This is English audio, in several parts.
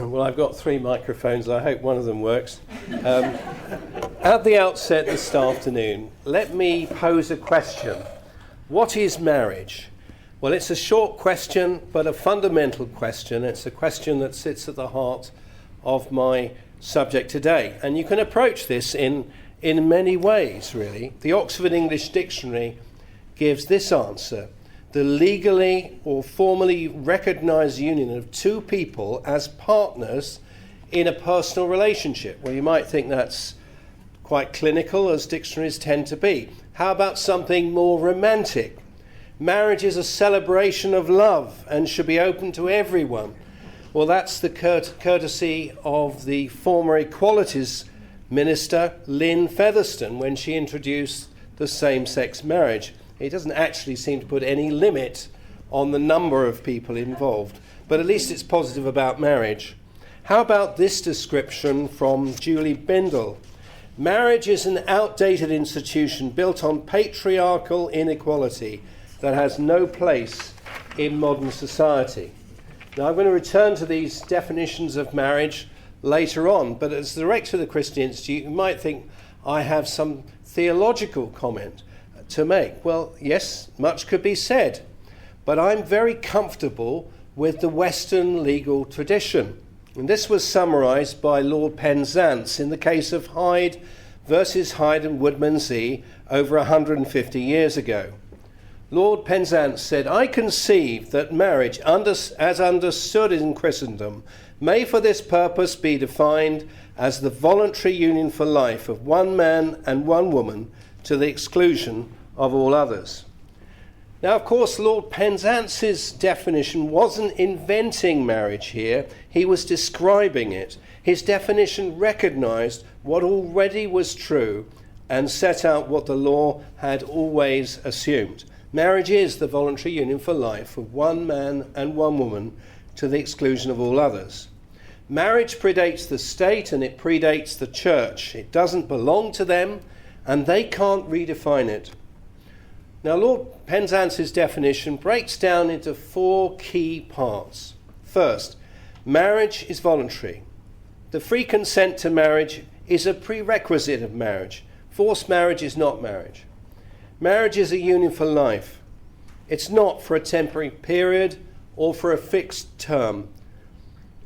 Well, I've got 3 microphones. I hope one of them works. At the outset this afternoon, let me pose a question. What is marriage? Well, it's a short question, but a fundamental question. It's a question that sits at the heart of my subject today. And you can approach this in many ways, really. The Oxford English Dictionary gives this answer: the legally or formally recognized union of 2 people as partners in a personal relationship. Well, you might think that's quite clinical, as dictionaries tend to be. How about something more romantic? Marriage is a celebration of love and should be open to everyone. Well, that's the courtesy of the former Equalities Minister, Lynn Featherstone, when she introduced the same-sex marriage. It doesn't actually seem to put any limit on the number of people involved, but at least it's positive about marriage. How about this description from Julie Bindel? Marriage is an outdated institution built on patriarchal inequality that has no place in modern society. Now, I'm going to return to these definitions of marriage later on, but as the rector of the Christian Institute, you might think I have some theological comment to make. Well, yes, much could be said, but I'm very comfortable with the Western legal tradition. And this was summarised by Lord Penzance in the case of Hyde versus Hyde and Woodmansey over 150 years ago. Lord Penzance said, "I conceive that marriage, as understood in Christendom, may for this purpose be defined as the voluntary union for life of one man and one woman to the exclusion of all others." Now, of course, Lord Penzance's definition wasn't inventing marriage here. He was describing it. His definition recognised what already was true and set out what the law had always assumed. Marriage is the voluntary union for life of one man and one woman to the exclusion of all others. Marriage predates the state and it predates the church. It doesn't belong to them and they can't redefine it. Now, Lord Penzance's definition breaks down into 4 key parts. First, marriage is voluntary. The free consent to marriage is a prerequisite of marriage. Forced marriage is not marriage. Marriage is a union for life. It's not for a temporary period or for a fixed term.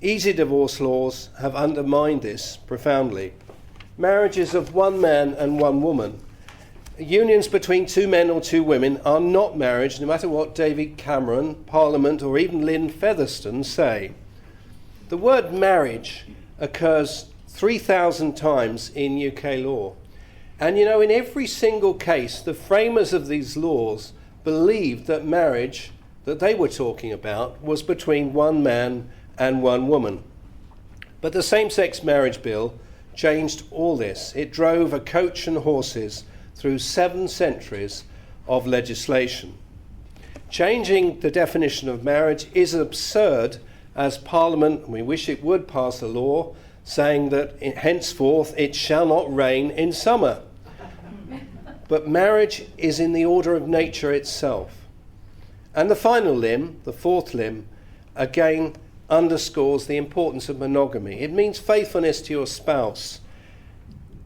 Easy divorce laws have undermined this profoundly. Marriage is of one man and one woman. Unions between 2 men or 2 women are not marriage, no matter what David Cameron, Parliament, or even Lynn Featherstone say. The word marriage occurs 3,000 times in UK law. And you know, in every single case, the framers of these laws believed that marriage that they were talking about was between one man and one woman. But the Same-Sex Marriage Bill changed all this. It drove a coach and horses through 7 centuries of legislation. Changing the definition of marriage is absurd, as Parliament, we wish it would, pass a law saying that henceforth it shall not rain in summer. But marriage is in the order of nature itself. And the final limb, the 4th limb, again underscores the importance of monogamy. It means faithfulness to your spouse.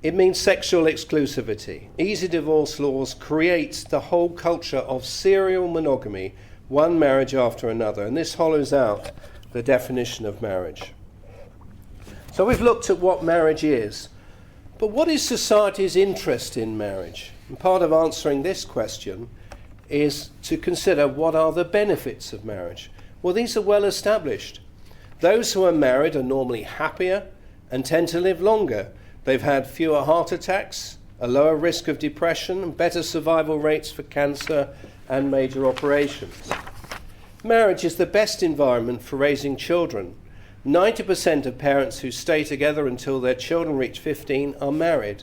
It means sexual exclusivity. Easy divorce laws create the whole culture of serial monogamy, one marriage after another, and this hollows out the definition of marriage. So we've looked at what marriage is, but what is society's interest in marriage? And part of answering this question is to consider what are the benefits of marriage. Well, these are well established. Those who are married are normally happier and tend to live longer. They've had fewer heart attacks, a lower risk of depression, and better survival rates for cancer and major operations. Marriage is the best environment for raising children. 90% of parents who stay together until their children reach 15 are married.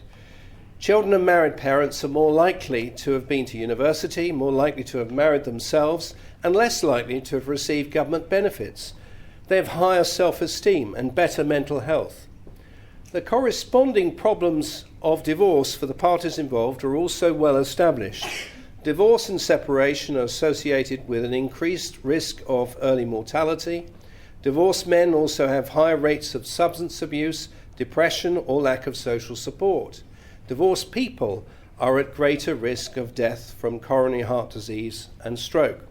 Children of married parents are more likely to have been to university, more likely to have married themselves, and less likely to have received government benefits. They have higher self-esteem and better mental health. The corresponding problems of divorce for the parties involved are also well established. Divorce and separation are associated with an increased risk of early mortality, Divorced men also have higher rates of substance abuse, depression, or lack of social support. Divorced people are at greater risk of death from coronary heart disease and stroke.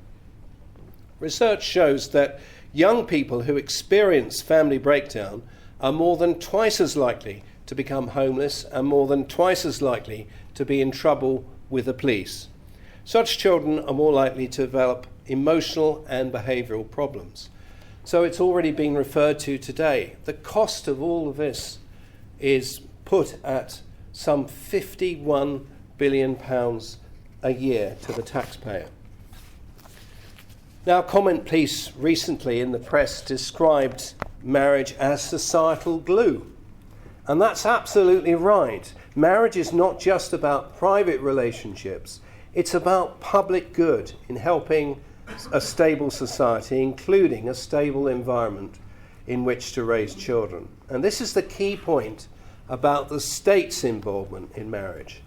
Research shows that young people who experience family breakdown are more than twice as likely to become homeless and more than twice as likely to be in trouble with the police. Such children are more likely to develop emotional and behavioural problems. So it's already been referred to today. The cost of all of this is put at some £51 billion a year to the taxpayer. Now, a comment piece recently in the press described marriage as societal glue. And that's absolutely right. Marriage is not just about private relationships. It's about public good in helping a stable society, including a stable environment in which to raise children. And this is the key point about the state's involvement in marriage.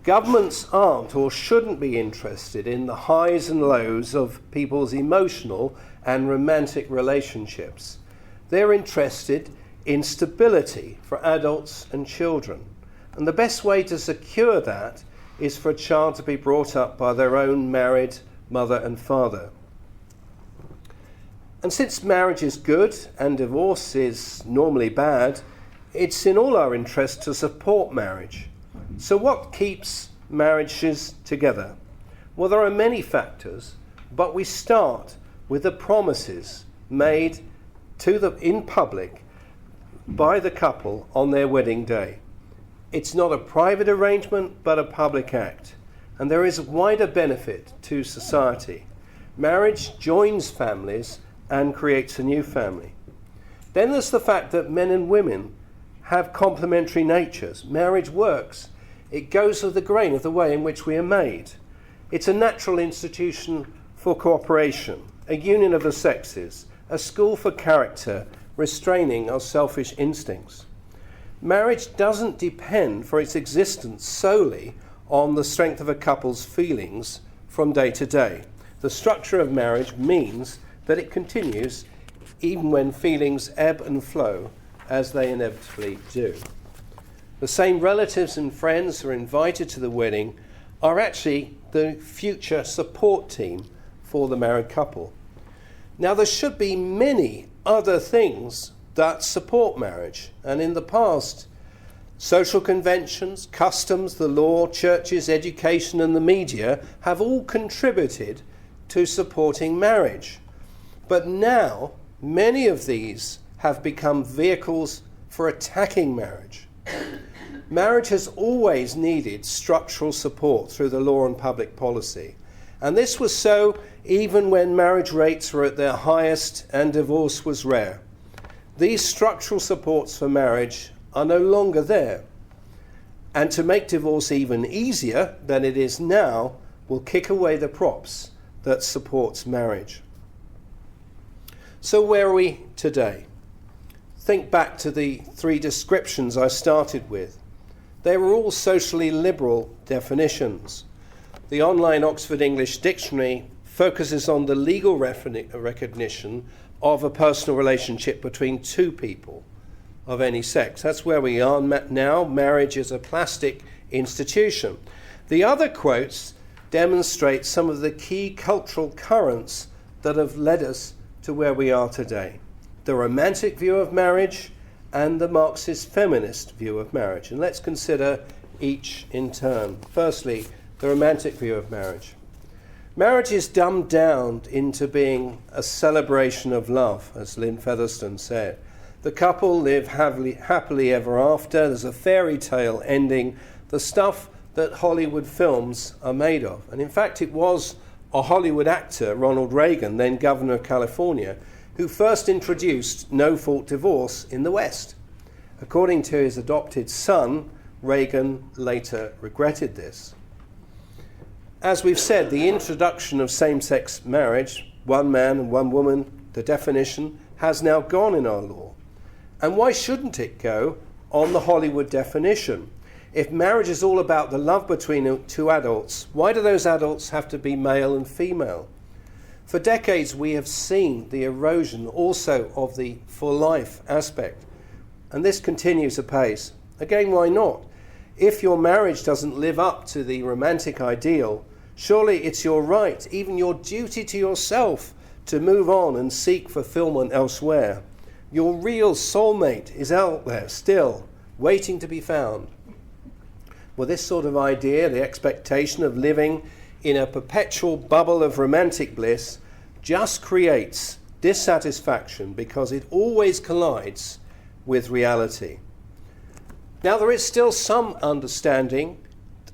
Governments aren't or shouldn't be interested in the highs and lows of people's emotional and romantic relationships. They're interested in stability for adults and children. And the best way to secure that is for a child to be brought up by their own married mother and father. And since marriage is good and divorce is normally bad, it's in all our interest to support marriage. So what keeps marriages together? Well, there are many factors, but we start with the promises made in public by the couple on their wedding day. It's not a private arrangement, but a public act. And there is a wider benefit to society. Marriage joins families and creates a new family. Then there's the fact that men and women have complementary natures. Marriage works. It goes with the grain of the way in which we are made. It's a natural institution for cooperation, a union of the sexes, a school for character, restraining our selfish instincts. Marriage doesn't depend for its existence solely on the strength of a couple's feelings from day to day. The structure of marriage means that it continues even when feelings ebb and flow, as they inevitably do. The same relatives and friends who are invited to the wedding are actually the future support team for the married couple. Now, there should be many other things that support marriage, and in the past, social conventions, customs, the law, churches, education, and the media have all contributed to supporting marriage. But now, many of these have become vehicles for attacking marriage. Marriage has always needed structural support through the law and public policy. And this was so even when marriage rates were at their highest and divorce was rare. These structural supports for marriage are no longer there. And to make divorce even easier than it is now will kick away the props that supports marriage. So where are we today? Think back to the three descriptions I started with. They were all socially liberal definitions. The online Oxford English Dictionary focuses on the legal recognition of a personal relationship between two people of any sex. That's where we are now. Marriage is a plastic institution. The other quotes demonstrate some of the key cultural currents that have led us to where we are today. The romantic view of marriage and the Marxist feminist view of marriage. And let's consider each in turn. Firstly, the romantic view of marriage. Marriage is dumbed down into being a celebration of love, as Lynn Featherstone said. The couple live happily ever after. There's a fairy tale ending, the stuff that Hollywood films are made of. And in fact, it was a Hollywood actor, Ronald Reagan, then governor of California, who first introduced no-fault divorce in the West. According to his adopted son, Reagan later regretted this. As we've said, the introduction of same-sex marriage, one man and one woman, the definition, has now gone in our law. And why shouldn't it go on the Hollywood definition? If marriage is all about the love between two adults, why do those adults have to be male and female? For decades, we have seen the erosion also of the for life aspect, and this continues apace. Again, why not? If your marriage doesn't live up to the romantic ideal, surely it's your right, even your duty to yourself, to move on and seek fulfillment elsewhere. Your real soulmate is out there still, waiting to be found. Well, this sort of idea, the expectation of living in a perpetual bubble of romantic bliss, just creates dissatisfaction because it always collides with reality. Now, there is still some understanding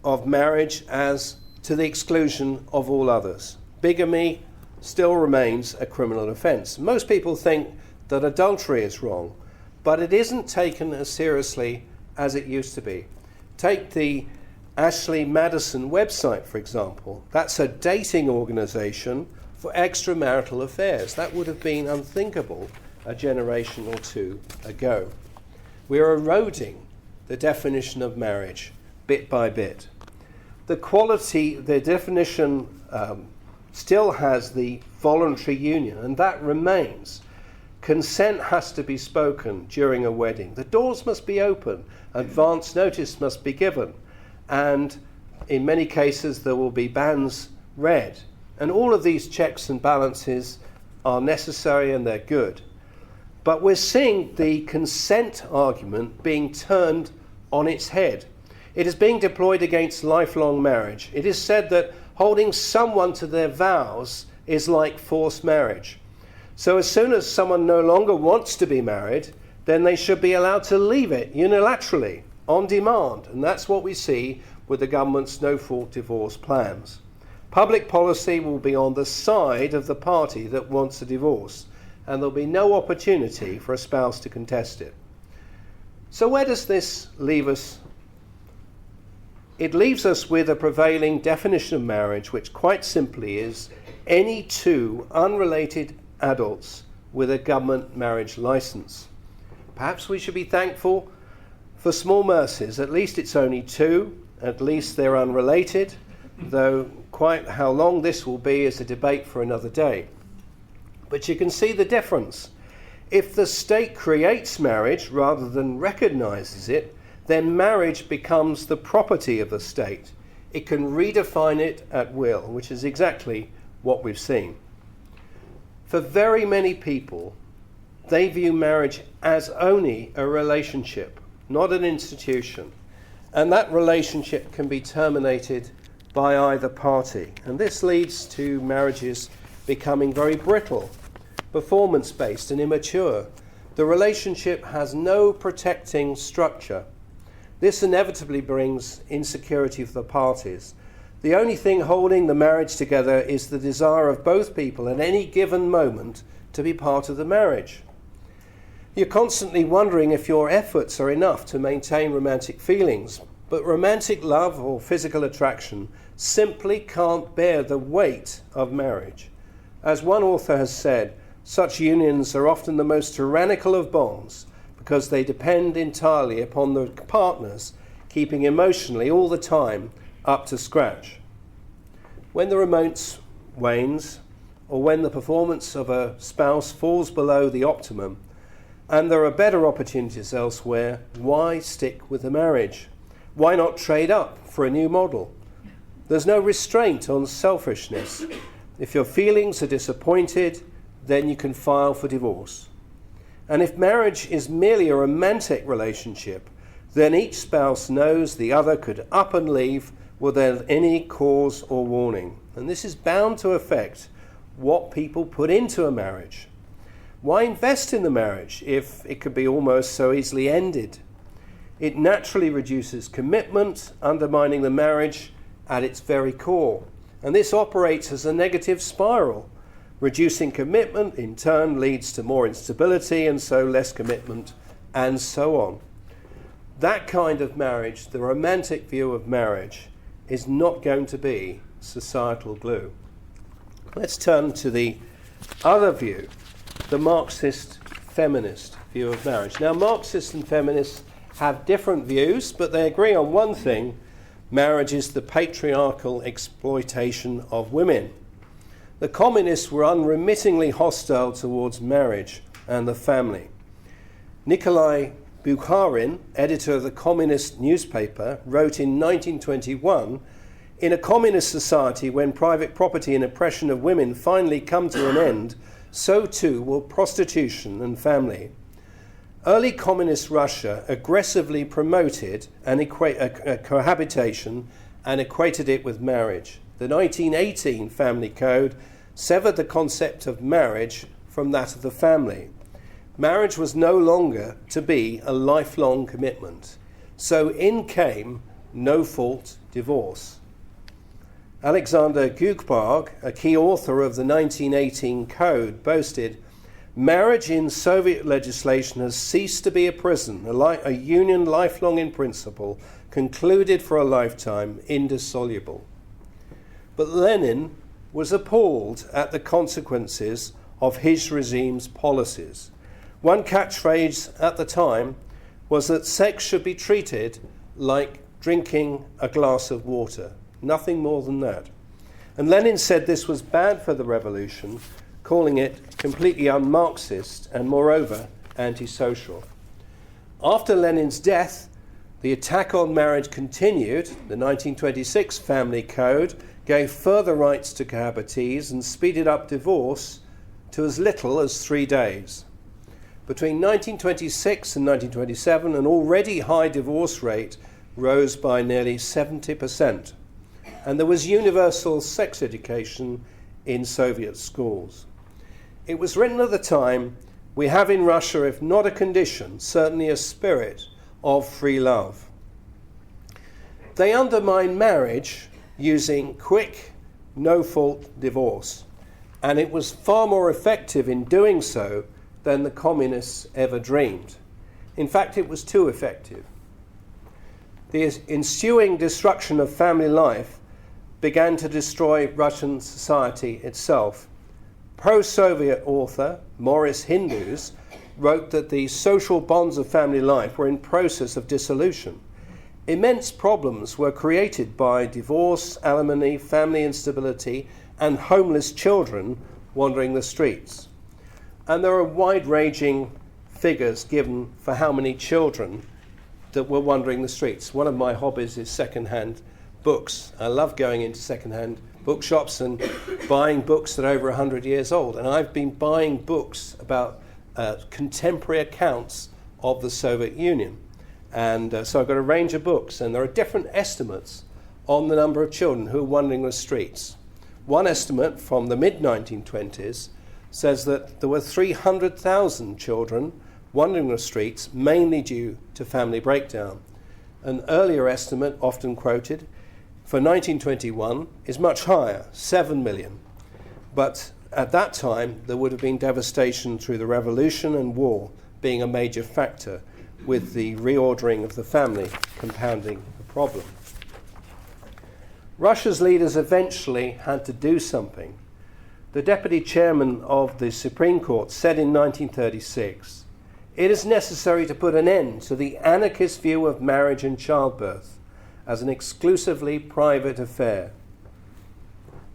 of marriage as to the exclusion of all others. Bigamy still remains a criminal offence. Most people think that adultery is wrong, but it isn't taken as seriously as it used to be. Take the Ashley Madison website, for example. That's a dating organisation for extramarital affairs. That would have been unthinkable a generation or two ago. We're eroding the definition of marriage bit by bit. The definition still has the voluntary union, and that remains. Consent has to be spoken during a wedding. The doors must be open. Advance notice must be given. And in many cases, there will be banns read. And all of these checks and balances are necessary and they're good. But we're seeing the consent argument being turned on its head. It is being deployed against lifelong marriage. It is said that holding someone to their vows is like forced marriage. So as soon as someone no longer wants to be married, then they should be allowed to leave it unilaterally, on demand. And that's what we see with the government's no-fault divorce plans. Public policy will be on the side of the party that wants a divorce, and there'll be no opportunity for a spouse to contest it. So where does this leave us? It leaves us with a prevailing definition of marriage, which quite simply is any two unrelated adults with a government marriage license. Perhaps we should be thankful for small mercies. At least it's only two. At least they're unrelated, though quite how long this will be is a debate for another day. But you can see the difference. If the state creates marriage rather than recognizes it, then marriage becomes the property of the state. It can redefine it at will, which is exactly what we've seen. For very many people, they view marriage as only a relationship, not an institution. And that relationship can be terminated by either party. And this leads to marriages becoming very brittle, performance-based and immature. The relationship has no protecting structure. This inevitably brings insecurity for the parties. The only thing holding the marriage together is the desire of both people at any given moment to be part of the marriage. You're constantly wondering if your efforts are enough to maintain romantic feelings, but romantic love or physical attraction simply can't bear the weight of marriage. As one author has said, such unions are often the most tyrannical of bonds because they depend entirely upon the partners keeping emotionally all the time up to scratch. When the romance wanes, or when the performance of a spouse falls below the optimum, and there are better opportunities elsewhere, why stick with the marriage? Why not trade up for a new model? There's no restraint on selfishness. If your feelings are disappointed, then you can file for divorce. And if marriage is merely a romantic relationship, then each spouse knows the other could up and leave without any cause or warning. And this is bound to affect what people put into a marriage. Why invest in the marriage if it could be almost so easily ended? It naturally reduces commitment, undermining the marriage at its very core. And this operates as a negative spiral. Reducing commitment in turn leads to more instability and so less commitment and so on. That kind of marriage, the romantic view of marriage, is not going to be societal glue. Let's turn to the other view, the Marxist feminist view of marriage. Now, Marxists and feminists have different views, but they agree on one thing: marriage is the patriarchal exploitation of women. The communists were unremittingly hostile towards marriage and the family. Nikolai Bukharin, editor of the communist newspaper, wrote in 1921, "In a communist society, when private property and oppression of women finally come to an end, so too will prostitution and family." Early communist Russia aggressively promoted cohabitation and equated it with marriage. The 1918 Family Code severed the concept of marriage from that of the family. Marriage was no longer to be a lifelong commitment. So in came no-fault divorce. Alexander Gugbarg, a key author of the 1918 Code, boasted, "Marriage in Soviet legislation has ceased to be a prison, a union lifelong in principle, concluded for a lifetime, indissoluble." But Lenin was appalled at the consequences of his regime's policies. One catchphrase at the time was that sex should be treated like drinking a glass of water, nothing more than that. And Lenin said this was bad for the revolution, calling it completely un-Marxist and, moreover, antisocial. After Lenin's death, the attack on marriage continued. The 1926 Family Code gave further rights to cohabitees and speeded up divorce to as little as 3 days. Between 1926 and 1927, an already high divorce rate rose by nearly 70%, and there was universal sex education in Soviet schools. It was written at the time, "We have in Russia, if not a condition, certainly a spirit of free love." They undermined marriage using quick, no-fault divorce, and it was far more effective in doing so than the communists ever dreamed. In fact, it was too effective. The ensuing destruction of family life began to destroy Russian society itself. Pro-Soviet author Maurice Hindus wrote that the social bonds of family life were in process of dissolution. Immense problems were created by divorce, alimony, family instability, and homeless children wandering the streets. And there are wide-ranging figures given for how many children that were wandering the streets. One of my hobbies is second-hand books. I love going into second-hand bookshops and buying books that are over 100 years old. And I've been buying books about contemporary accounts of the Soviet Union. And so I've got a range of books, and there are different estimates on the number of children who are wandering the streets. One estimate from the mid-1920s says that there were 300,000 children wandering the streets, mainly due to family breakdown. An earlier estimate, often quoted, for 1921 is much higher, 7 million. But at that time, there would have been devastation through the revolution and war being a major factor, with the reordering of the family compounding the problem. Russia's leaders eventually had to do something. The deputy chairman of the Supreme Court said in 1936, "It is necessary to put an end to the anarchist view of marriage and childbirth as an exclusively private affair."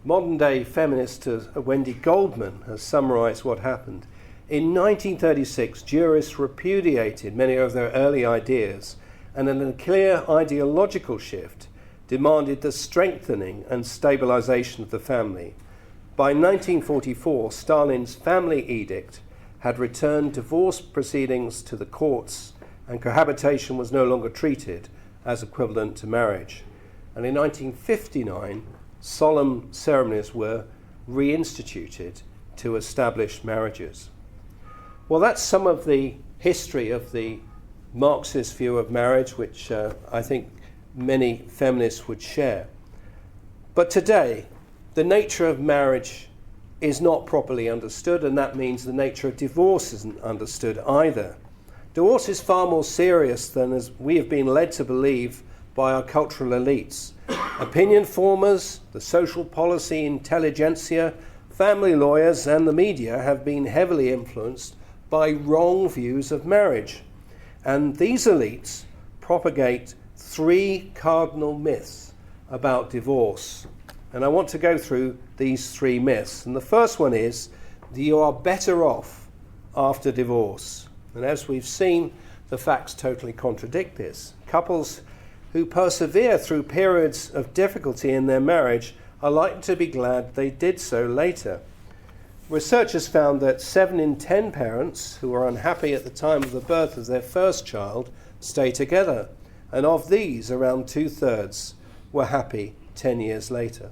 Modern-day feminist Wendy Goldman has summarized what happened. In 1936, jurists repudiated many of their early ideas and in a clear ideological shift demanded the strengthening and stabilization of the family. By 1944, Stalin's family edict had returned divorce proceedings to the courts, and cohabitation was no longer treated as equivalent to marriage. And in 1959, solemn ceremonies were reinstituted to establish marriages. Well, that's some of the history of the Marxist view of marriage, which I think many feminists would share. But today, the nature of marriage is not properly understood, and that means the nature of divorce isn't understood either. Divorce is far more serious than as we have been led to believe by our cultural elites. Opinion formers, the social policy intelligentsia, family lawyers, and the media have been heavily influenced by wrong views of marriage. And these elites propagate 3 cardinal myths about divorce. And I want to go through these three myths. And the first one is that you are better off after divorce. And as we've seen, the facts totally contradict this. Couples who persevere through periods of difficulty in their marriage are likely to be glad they did so later. Researchers found that 7 in 10 parents who were unhappy at the time of the birth of their first child stay together. And of these, around 2/3 were happy 10 years later.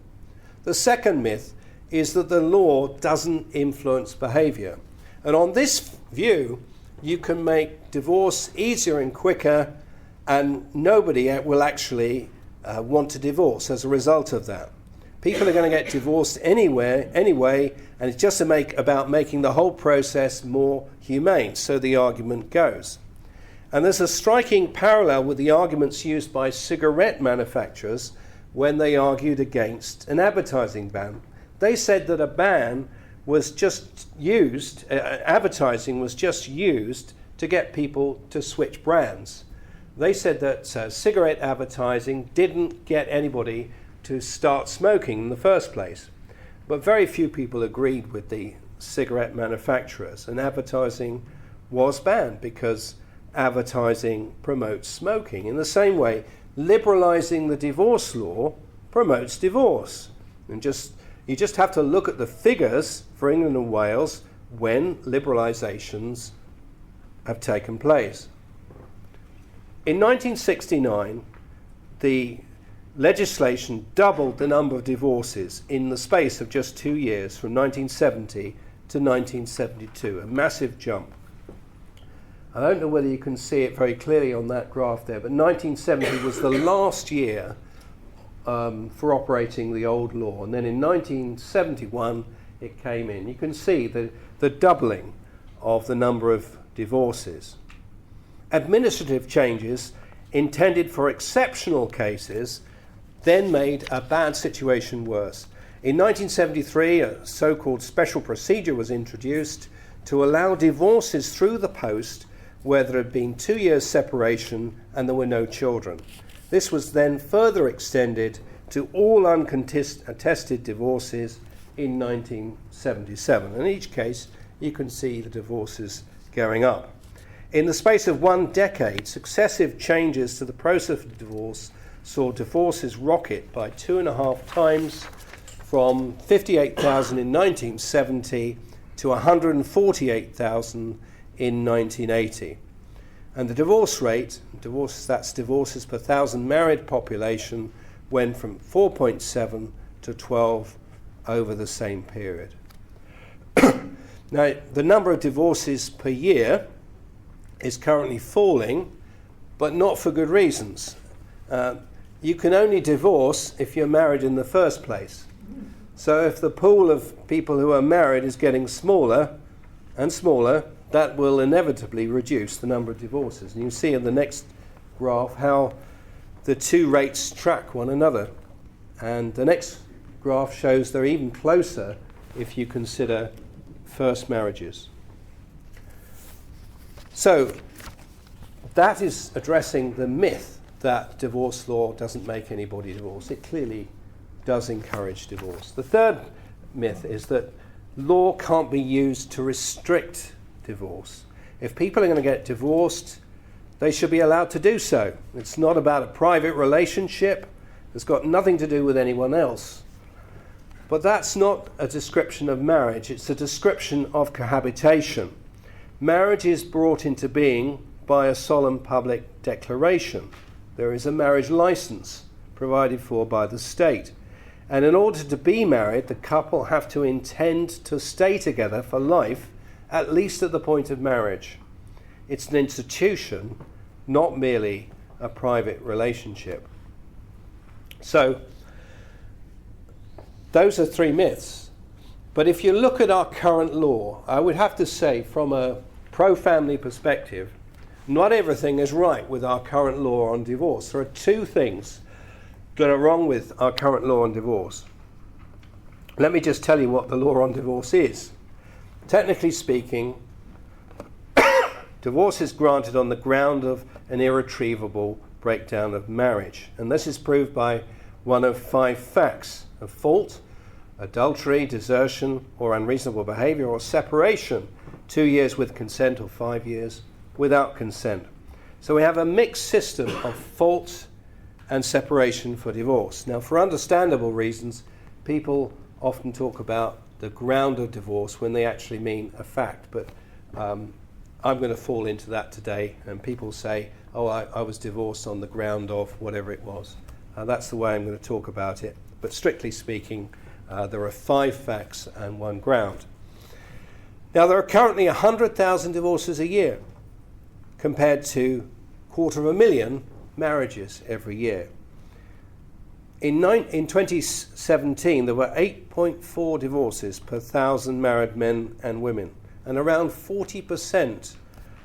The second myth is that the law doesn't influence behaviour. And on this view, you can make divorce easier and quicker, and nobody will actually want to divorce as a result of that. People are going to get divorced anyway, and it's just about making the whole process more humane, so the argument goes. And there's a striking parallel with the arguments used by cigarette manufacturers when they argued against an advertising ban. They said that a ban was just used, advertising was just used to get people to switch brands. They said that cigarette advertising didn't get anybody to start smoking in the first place. But very few people agreed with the cigarette manufacturers, and advertising was banned because advertising promotes smoking. In the same way, liberalising the divorce law promotes divorce. And you just have to look at the figures for England and Wales when liberalisations have taken place. In 1969, the legislation doubled the number of divorces in the space of just 2 years, from 1970 to 1972, a massive jump. I don't know whether you can see it very clearly on that graph there, but 1970 was the last year for operating the old law, and then in 1971 it came in. You can see the doubling of the number of divorces. Administrative changes intended for exceptional cases then made a bad situation worse. In 1973, a so-called special procedure was introduced to allow divorces through the post where there had been 2 years separation and there were no children. This was then further extended to all uncontested divorces in 1977. In each case, you can see the divorces going up. In the space of 1 decade, successive changes to the process of divorce saw divorces rocket by 2.5 times, from 58,000 in 1970 to 148,000 in 1980. And the divorce rate, that's divorces per 1,000 married population, went from 4.7 to 12 over the same period. Now, the number of divorces per year is currently falling, but not for good reasons. You can only divorce if you're married in the first place. So if the pool of people who are married is getting smaller and smaller, that will inevitably reduce the number of divorces. And you see in the next graph how the two rates track one another. And the next graph shows they're even closer if you consider first marriages. So that is addressing the myth that divorce law doesn't make anybody divorce. It clearly does encourage divorce. The third myth is that law can't be used to restrict divorce. If people are going to get divorced, they should be allowed to do so. It's not about a private relationship. It's got nothing to do with anyone else. But that's not a description of marriage. It's a description of cohabitation. Marriage is brought into being by a solemn public declaration. There is a marriage license provided for by the state. And in order to be married, the couple have to intend to stay together for life, at least at the point of marriage. It's an institution, not merely a private relationship. So, those are 3 myths. But if you look at our current law, I would have to say, from a pro-family perspective, not everything is right with our current law on divorce. There are 2 things that are wrong with our current law on divorce. Let me just tell you what the law on divorce is. Technically speaking, divorce is granted on the ground of an irretrievable breakdown of marriage. And this is proved by one of 5 facts of fault, adultery, desertion, or unreasonable behavior, or separation, 2 years with consent or 5 years without consent. So we have a mixed system of fault and separation for divorce. Now, for understandable reasons, people often talk about the ground of divorce when they actually mean a fact, but I'm going to fall into that today, and people say, oh, I was divorced on the ground of whatever it was. That's the way I'm going to talk about it. But strictly speaking, there are 5 facts and 1 ground. Now, there are currently 100,000 divorces a year, compared to 250,000 marriages every year. In 2017, there were 8.4 divorces per 1,000 married men and women, and around 40%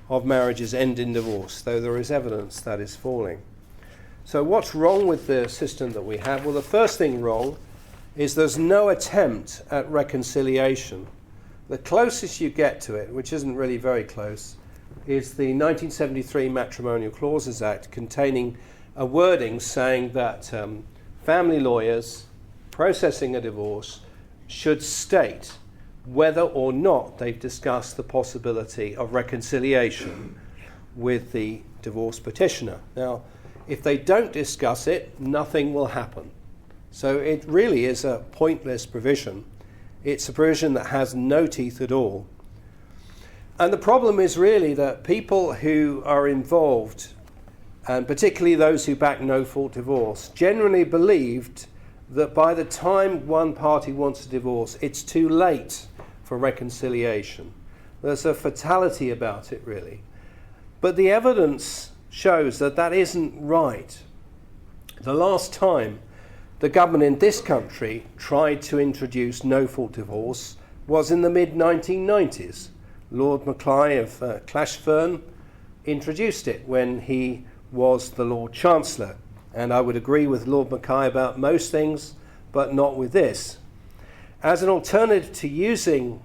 of marriages end in divorce, though there is evidence that is falling. So what's wrong with the system that we have? Well, the first thing wrong is there's no attempt at reconciliation. The closest you get to it, which isn't really very close, is the 1973 Matrimonial Clauses Act, containing a wording saying that family lawyers processing a divorce should state whether or not they've discussed the possibility of reconciliation with the divorce petitioner. Now, if they don't discuss it, nothing will happen. So it really is a pointless provision. It's a provision that has no teeth at all. And the problem is really that people who are involved, and particularly those who back no-fault divorce, generally believed that by the time one party wants a divorce, it's too late for reconciliation. There's a fatality about it, really. But the evidence shows that that isn't right. The last time the government in this country tried to introduce no-fault divorce was in the mid-1990s. Lord Mackay of Clashfern introduced it when he was the Lord Chancellor. And I would agree with Lord Mackay about most things, but not with this. As an alternative to using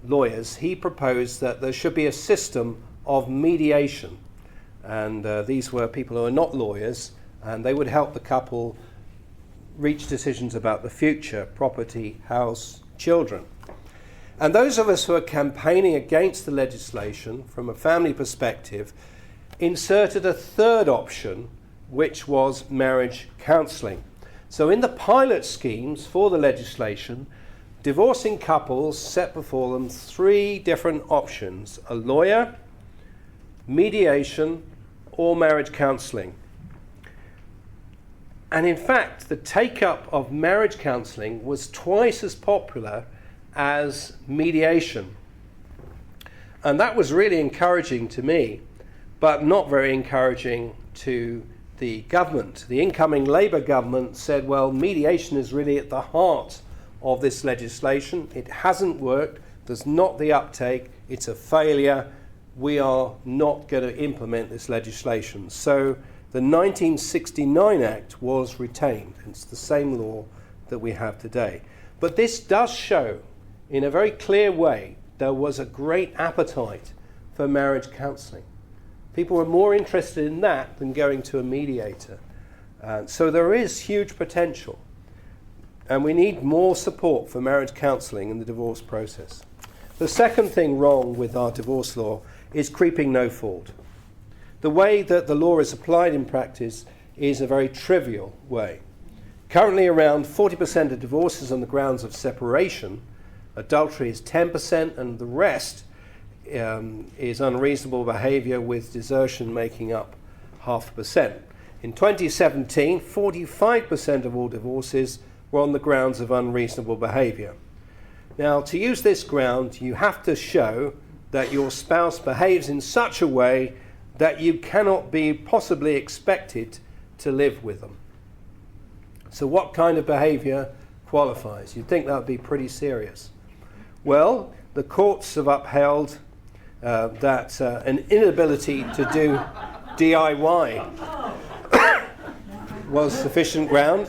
lawyers, he proposed that there should be a system of mediation. And these were people who are not lawyers, and they would help the couple reach decisions about the future, property, house, children. And those of us who are campaigning against the legislation from a family perspective inserted a third option, which was marriage counselling. So in the pilot schemes for the legislation, divorcing couples set before them 3 different options: a lawyer, mediation, or marriage counselling. And in fact, the take-up of marriage counselling was twice as popular as mediation. And that was really encouraging to me, but not very encouraging to the government. The incoming Labour government said, well, mediation is really at the heart of this legislation. It hasn't worked. There's not the uptake. It's a failure. We are not going to implement this legislation. So the 1969 Act was retained. It's the same law that we have today. But this does show, in a very clear way, there was a great appetite for marriage counselling. People were more interested in that than going to a mediator. So there is huge potential. And we need more support for marriage counselling in the divorce process. The second thing wrong with our divorce law is creeping no fault. The way that the law is applied in practice is a very trivial way. Currently, around 40% of divorces on the grounds of separation. Adultery is 10%, and the rest is unreasonable behaviour, with desertion making up 0.5%. In 2017, 45% of all divorces were on the grounds of unreasonable behaviour. Now, to use this ground, you have to show that your spouse behaves in such a way that you cannot be possibly expected to live with them. So what kind of behaviour qualifies? You'd think that would be pretty serious. Well, the courts have upheld that an inability to do DIY was sufficient ground.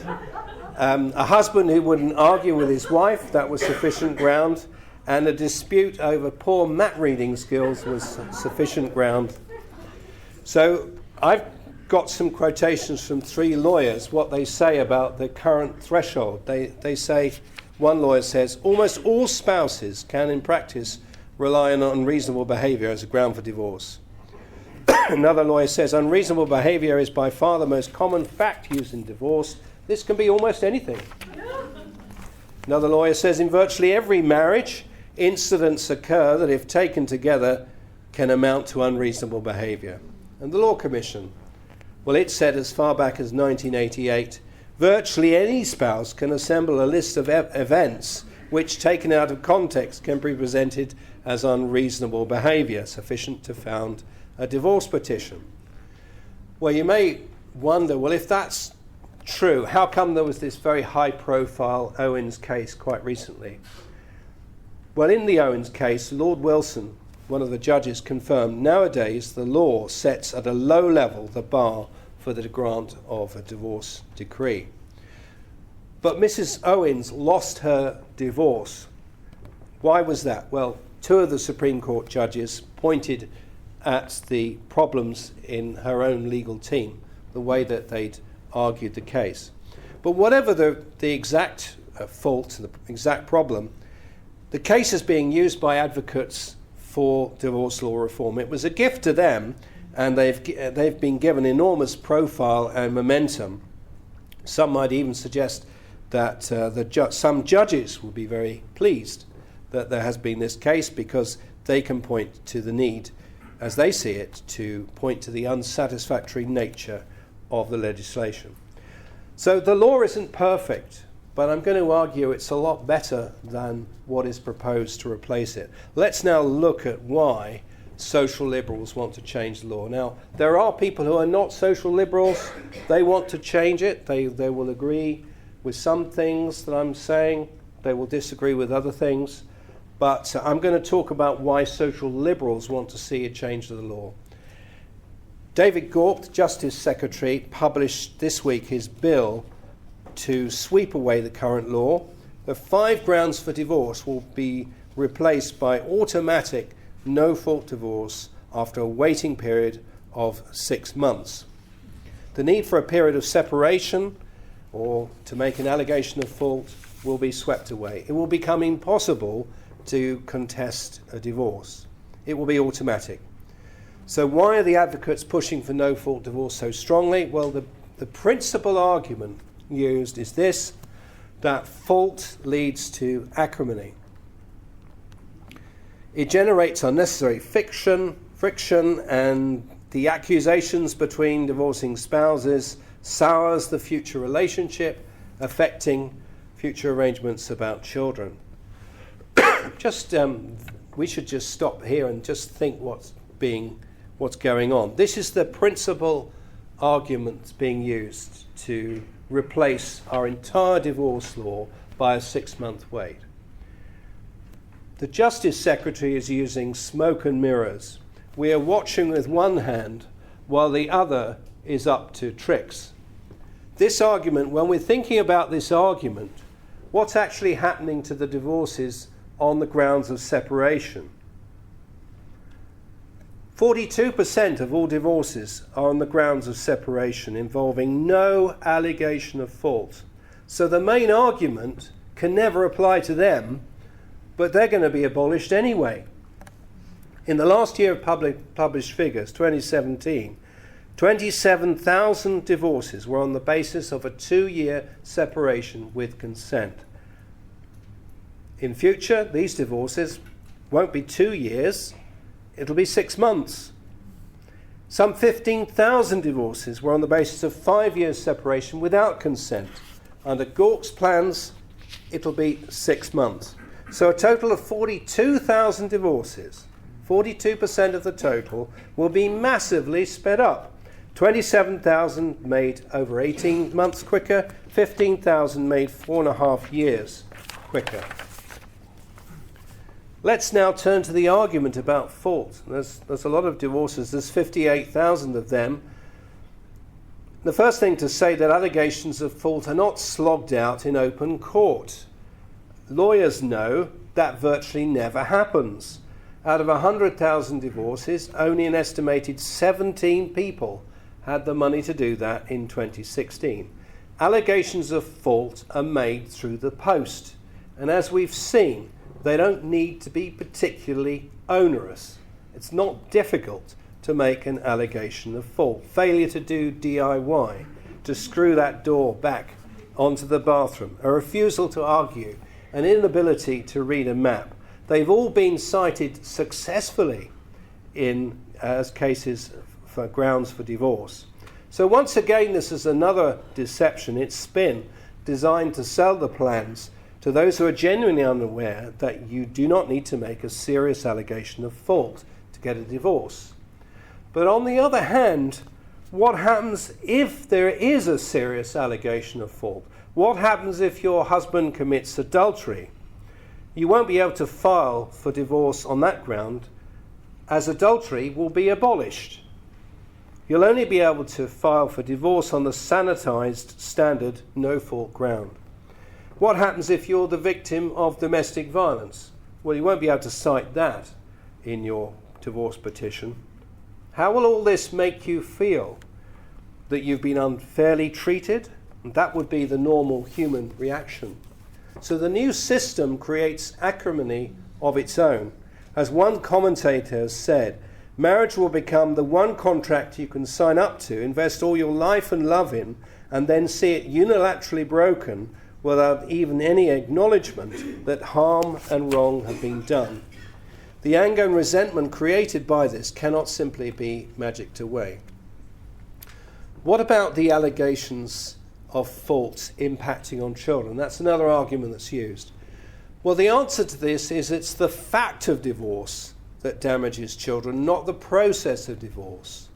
A husband who wouldn't argue with his wife, that was sufficient ground. And a dispute over poor map reading skills was sufficient ground. So I've got some quotations from 3 lawyers, what they say about the current threshold. They say, one lawyer says, almost all spouses can in practice rely on unreasonable behaviour as a ground for divorce. Another lawyer says, unreasonable behaviour is by far the most common fact used in divorce. This can be almost anything. Another lawyer says, in virtually every marriage, incidents occur that if taken together can amount to unreasonable behaviour. And the Law Commission, well, it said as far back as 1988, virtually any spouse can assemble a list of events which, taken out of context, can be presented as unreasonable behaviour, sufficient to found a divorce petition. Well, you may wonder, well, if that's true, how come there was this very high-profile Owens case quite recently? Well, in the Owens case, Lord Wilson, one of the judges, confirmed nowadays the law sets at a low level the bar for the grant of a divorce decree. But Mrs. Owens lost her divorce. Why was that? Well, 2 of the Supreme Court judges pointed at the problems in her own legal team, the way that they'd argued the case. But whatever the exact fault, the exact problem, the case is being used by advocates for divorce law reform. It was a gift to them, and they've been given enormous profile and momentum. Some might even suggest that some judges will be very pleased that there has been this case, because they can point to the need, as they see it, to point to the unsatisfactory nature of the legislation. So the law isn't perfect, but I'm going to argue it's a lot better than what is proposed to replace it. Let's now look at why social liberals want to change the law. Now, there are people who are not social liberals. They want to change it. They will agree with some things that I'm saying. They will disagree with other things. But I'm going to talk about why social liberals want to see a change to the law. David Gauke, the Justice Secretary, published this week his bill to sweep away the current law. The 5 grounds for divorce will be replaced by automatic no-fault divorce after a waiting period of 6 months. The need for a period of separation or to make an allegation of fault will be swept away. It will become impossible to contest a divorce. It will be automatic. So why are the advocates pushing for no-fault divorce so strongly? Well, the principal argument used is this, that fault leads to acrimony. It generates unnecessary friction, and the accusations between divorcing spouses sours the future relationship, affecting future arrangements about children. We should just stop here and just think what's going on. This is the principal argument being used to replace our entire divorce law by a 6-month wait. The Justice Secretary is using smoke and mirrors. We are watching with one hand while the other is up to tricks. This argument, when we're thinking about this argument, what's actually happening to the divorces on the grounds of separation? 42% of all divorces are on the grounds of separation involving no allegation of fault. So the main argument can never apply to them, but they're going to be abolished anyway. In the last year of published figures, 2017, 27,000 divorces were on the basis of a 2-year separation with consent. In future, these divorces won't be 2 years, it'll be 6 months. Some 15,000 divorces were on the basis of 5 years separation without consent. Under Gauke's plans, it'll be 6 months. So a total of 42,000 divorces, 42% of the total, will be massively sped up. 27,000 made over 18 months quicker, 15,000 made 4.5 years quicker. Let's now turn to the argument about fault. There's a lot of divorces. There's 58,000 of them. The first thing to say that allegations of fault are not slogged out in open court. Lawyers know that virtually never happens. Out of 100,000 divorces, only an estimated 17 people had the money to do that in 2016. Allegations of fault are made through the post, and as we've seen, they don't need to be particularly onerous. It's not difficult to make an allegation of fault. Failure to do DIY, to screw that door back onto the bathroom, a refusal to argue, an inability to read a map. They've all been cited successfully as cases for grounds for divorce. So once again, this is another deception. It's spin designed to sell the plans to those who are genuinely unaware that you do not need to make a serious allegation of fault to get a divorce. But on the other hand, what happens if there is a serious allegation of fault? What happens if your husband commits adultery? You won't be able to file for divorce on that ground, as adultery will be abolished. You'll only be able to file for divorce on the sanitized, standard, no-fault ground. What happens if you're the victim of domestic violence? Well, you won't be able to cite that in your divorce petition. How will all this make you feel? That you've been unfairly treated? That would be the normal human reaction. So the new system creates acrimony of its own. As one commentator has said, marriage will become the one contract you can sign up to, invest all your life and love in, and then see it unilaterally broken without even any acknowledgement that harm and wrong have been done. The anger and resentment created by this cannot simply be magicked away. What about the allegations of fault impacting on children? That's another argument that's used. Well, the answer to this is it's the fact of divorce that damages children, not the process of divorce.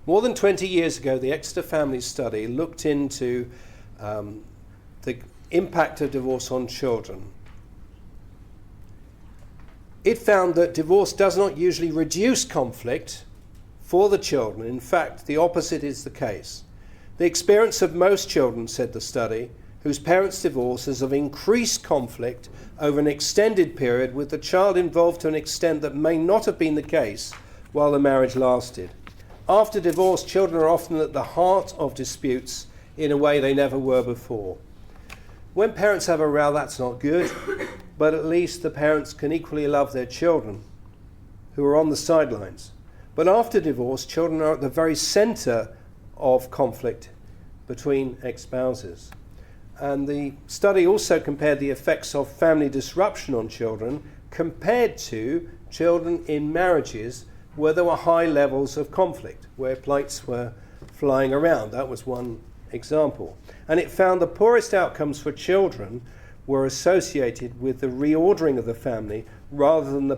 More than 20 years ago, the Exeter Family Study looked into the impact of divorce on children. It found that divorce does not usually reduce conflict for the children. In fact, the opposite is the case. The experience of most children, said the study, whose parents divorce is of increased conflict over an extended period, with the child involved to an extent that may not have been the case while the marriage lasted. After divorce, children are often at the heart of disputes in a way they never were before. When parents have a row, that's not good, but at least the parents can equally love their children who are on the sidelines. But after divorce, children are at the very centre of conflict between ex-spouses. And the study also compared the effects of family disruption on children compared to children in marriages where there were high levels of conflict, where plates were flying around. That was one example. And it found the poorest outcomes for children were associated with the reordering of the family rather than the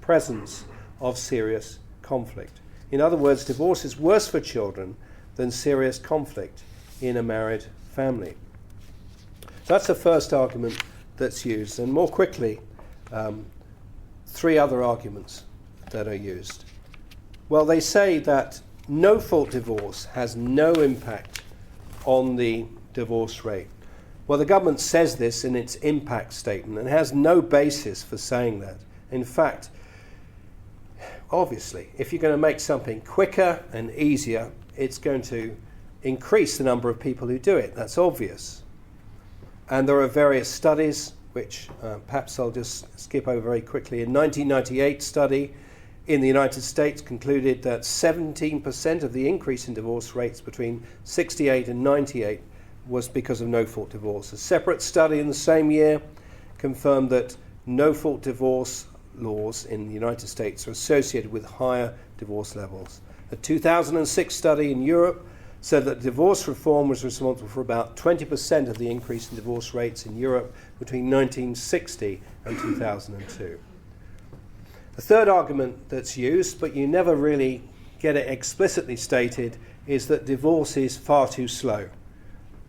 presence of serious conflict. In other words, divorce is worse for children than serious conflict in a married family. So that's the first argument that's used. And more quickly, three other arguments that are used. Well, they say that no-fault divorce has no impact on the divorce rate. Well, the government says this in its impact statement and has no basis for saying that. In fact, obviously, if you're going to make something quicker and easier, it's going to increase the number of people who do it. That's obvious. And there are various studies, which perhaps I'll just skip over very quickly. A 1998 study in the United States concluded that 17% of the increase in divorce rates between 68 and 98 was because of no-fault divorce. A separate study in the same year confirmed that no-fault divorce laws in the United States are associated with higher divorce levels. A 2006 study in Europe said that divorce reform was responsible for about 20% of the increase in divorce rates in Europe between 1960 and 2002. The third argument that's used, but you never really get it explicitly stated, is that divorce is far too slow.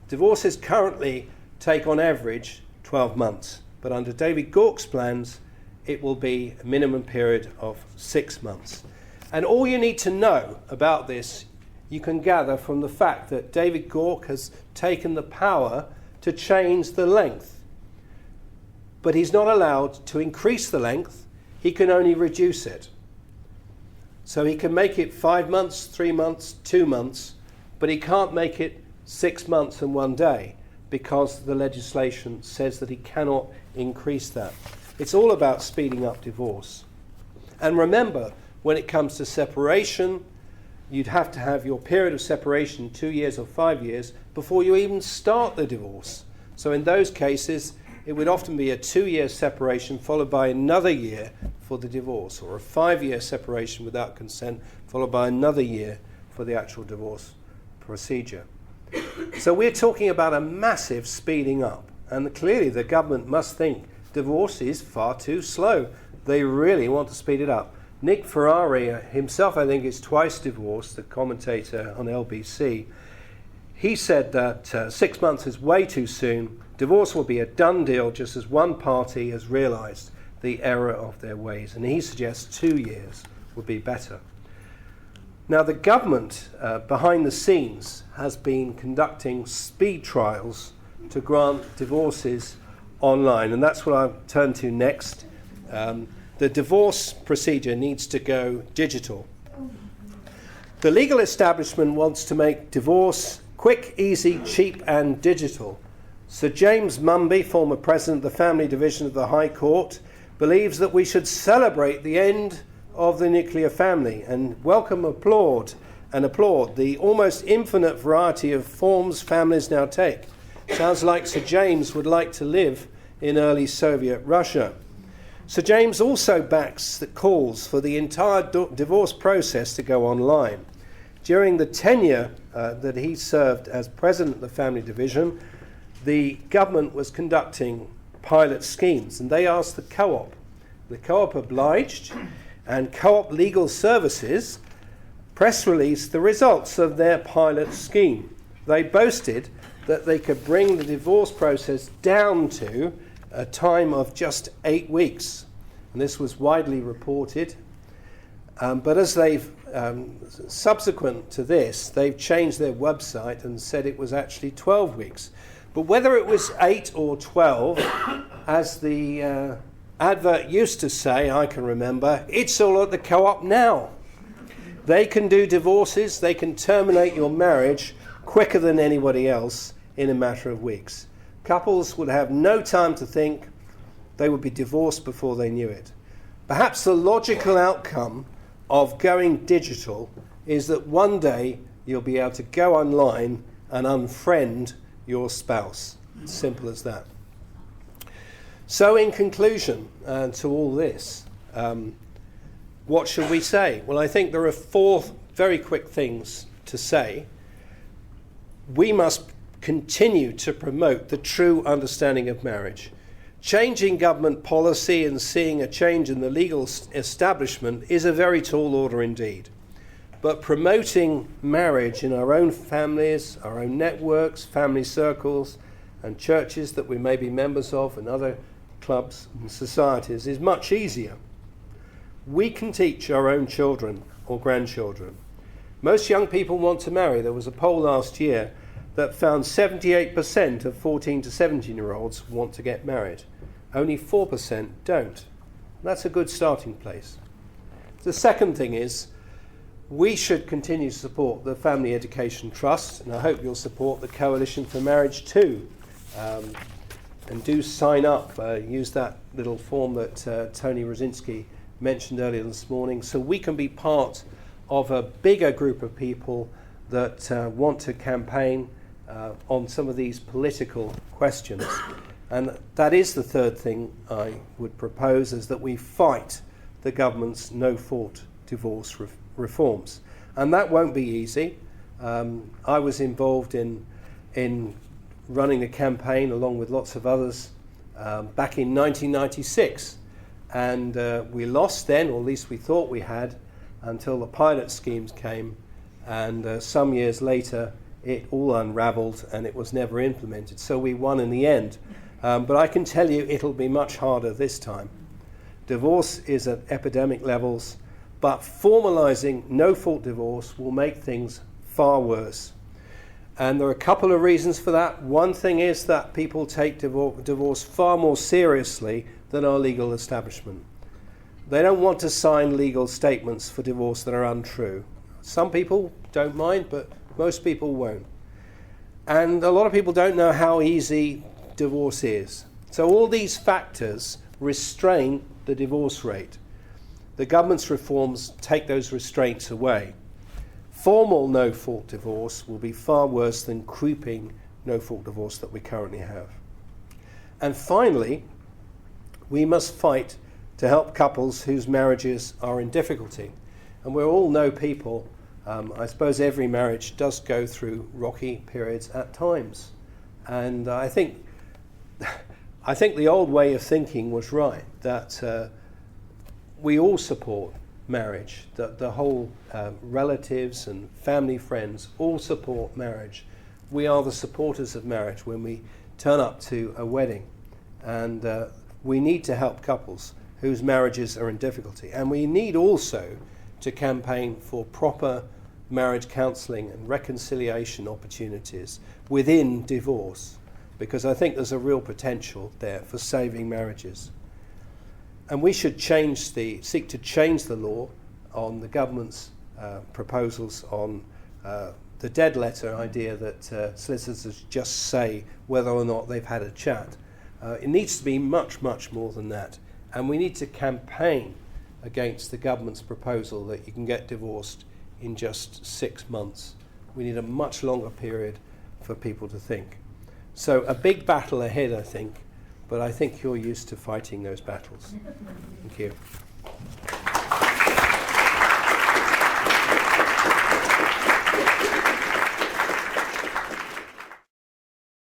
Divorces currently take on average 12 months, but under David Gauke's plans, it will be a minimum period of 6 months. And all you need to know about this, you can gather from the fact that David Gauke has taken the power to change the length. But he's not allowed to increase the length, he can only reduce it. So he can make it 5 months, 3 months, 2 months, but he can't make it 6 months and 1 day because the legislation says that he cannot increase that. It's all about speeding up divorce. And remember, when it comes to separation, you'd have to have your period of separation 2 years or 5 years before you even start the divorce. So in those cases, it would often be a 2-year separation followed by another year for the divorce, or a 5-year separation without consent followed by another year for the actual divorce procedure. So we're talking about a massive speeding up, and clearly the government must think divorce is far too slow. They really want to speed it up. Nick Ferrari himself, I think, is twice divorced, the commentator on LBC. He said that 6 months is way too soon. Divorce will be a done deal just as one party has realised the error of their ways. And he suggests 2 years would be better. Now, the government behind the scenes has been conducting speed trials to grant divorces online, and that's what I'll turn to next. The divorce procedure needs to go digital. The legal establishment wants to make divorce quick, easy, cheap, and digital. Sir James Mumby, former president of the Family Division of the High Court, believes that we should celebrate the end of the nuclear family and applaud the almost infinite variety of forms families now take. Sounds like Sir James would like to live in early Soviet Russia. Sir James also backs the calls for the entire divorce process to go online. During the tenure that he served as president of the Family Division, the government was conducting pilot schemes, and they asked the Co-op. The Co-op obliged, and Co-op Legal Services press released the results of their pilot scheme. They boasted that they could bring the divorce process down to a time of just 8 weeks. And this was widely reported. But as they've, subsequent to this, they've changed their website and said it was actually 12 weeks. But whether it was 8 or 12, as the advert used to say, I can remember, it's all at the Co-op now. They can do divorces, they can terminate your marriage quicker than anybody else in a matter of weeks. Couples would have no time to think. They would be divorced before they knew it. Perhaps the logical outcome of going digital is that one day you'll be able to go online and unfriend your spouse. Simple as that. So in conclusion to all this, what should we say? Well, I think there are 4 very quick things to say. We must continue to promote the true understanding of marriage. Changing government policy and seeing a change in the legal establishment is a very tall order indeed. But promoting marriage in our own families, our own networks, family circles, and churches that we may be members of, and other clubs and societies is much easier. We can teach our own children or grandchildren. Most young people want to marry. There was a poll last year that found 78% of 14 to 17-year-olds want to get married. Only 4% don't. That's a good starting place. The second thing is we should continue to support the Family Education Trust, and I hope you'll support the Coalition for Marriage too. And do sign up, use that little form that Tony Rosinski mentioned earlier this morning, so we can be part of a bigger group of people that want to campaign on some of these political questions. And that is the third thing I would propose, is that we fight the government's no-fault divorce reforms. And that won't be easy. I was involved in running a campaign along with lots of others back in 1996. And we lost then, or at least we thought we had, until the pilot schemes came. And some years later, it all unraveled and it was never implemented. So we won in the end. But I can tell you it'll be much harder this time. Divorce is at epidemic levels, but formalizing no-fault divorce will make things far worse. And there are a couple of reasons for that. One thing is that people take divorce far more seriously than our legal establishment. They don't want to sign legal statements for divorce that are untrue. Some people don't mind, but Most people won't. And a lot of people don't know how easy divorce is. So all these factors restrain the divorce rate. The government's reforms take those restraints away. Formal no-fault divorce will be far worse than creeping no-fault divorce that we currently have. And finally, we must fight to help couples whose marriages are in difficulty. And we all know people, I suppose every marriage does go through rocky periods at times. And I think the old way of thinking was right, that we all support marriage, that the whole relatives and family, friends all support marriage. We are the supporters of marriage when we turn up to a wedding. And we need to help couples whose marriages are in difficulty. And we need also to campaign for proper marriage counselling and reconciliation opportunities within divorce, because I think there's a real potential there for saving marriages. And we should seek to change the law on the government's proposals on the dead letter idea that solicitors just say whether or not they've had a chat. It needs to be much, much more than that. And we need to campaign against the government's proposal that you can get divorced in just 6 months. We need a much longer period for people to think. So a big battle ahead, I think, but I think you're used to fighting those battles. Thank you.